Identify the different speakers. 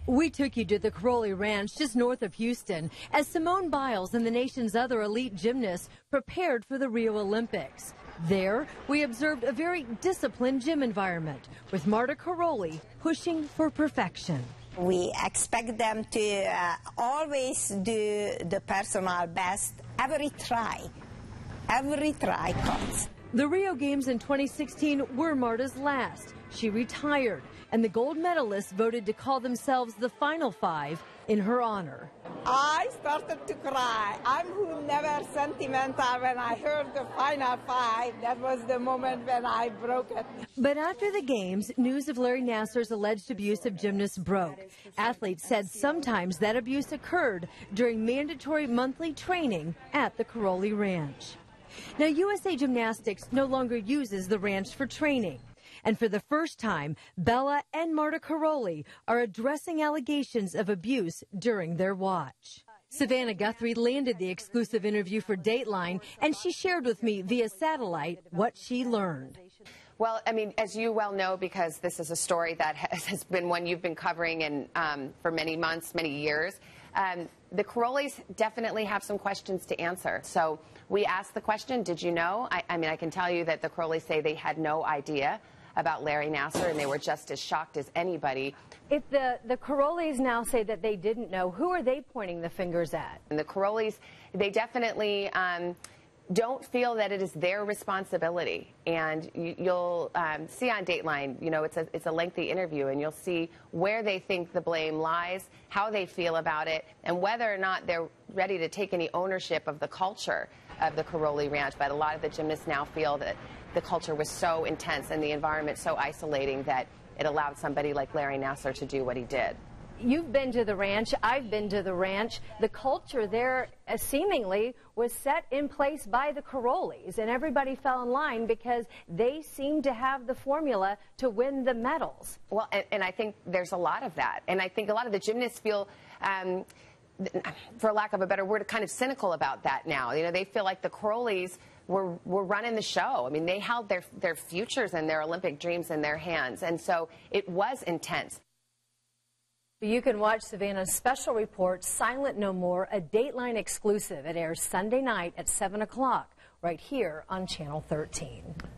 Speaker 1: We took you to the Karolyis Ranch just north of Houston as Simone Biles and the nation's other elite gymnasts prepared for the Rio Olympics. There, we observed a very disciplined gym environment with Marta Karolyis pushing for perfection.
Speaker 2: We expect them to always do the personal best. Every try counts.
Speaker 1: The Rio Games in 2016 were Marta's last. She retired, and the gold medalists voted to call themselves the Final Five in her honor.
Speaker 2: I started to cry. I'm never sentimental. When I heard the Final Five, that was the moment when I broke it.
Speaker 1: But after the games, news of Larry Nassar's alleged abuse of gymnasts broke. Athletes said sometimes that abuse occurred during mandatory monthly training at the Karolyis Ranch. Now, USA Gymnastics no longer uses the ranch for training. And for the first time, Bella and Marta Karolyis are addressing allegations of abuse during their watch. Savannah Guthrie landed the exclusive interview for Dateline, and she shared with me via satellite what she learned.
Speaker 3: Well, I mean, as you well know, because this is a story that has been one you've been covering for many months, many years, the Karolyis definitely have some questions to answer. So we asked the question, did you know? I mean, I can tell you that the Karolyis say they had no idea about Larry Nassar, and they were just as shocked as anybody.
Speaker 1: If the Karolyis now say that they didn't know, who are they pointing the fingers at?
Speaker 3: And the Karolyis, they definitely don't feel that it is their responsibility. And you'll see on Dateline, you know, it's a lengthy interview, and you'll see where they think the blame lies, how they feel about it, and whether or not they're ready to take any ownership of the culture of the Karolyis Ranch. But a lot of the gymnasts now feel that the culture was so intense and the environment so isolating that it allowed somebody like Larry Nassar to do what he did.
Speaker 1: You've been to the ranch. I've been to the ranch. The culture there seemingly was set in place by the Karolyis, and everybody fell in line because they seemed to have the formula to win the medals.
Speaker 3: Well, and I think there's a lot of that. And I think a lot of the gymnasts feel, for lack of a better word, kind of cynical about that now. You know, they feel like the Karolyis were running the show. I mean, they held their futures and their Olympic dreams in their hands. And so it was intense.
Speaker 1: You can watch Savannah's special report, Silent No More, a Dateline exclusive. It airs Sunday night at 7 o'clock right here on Channel 13.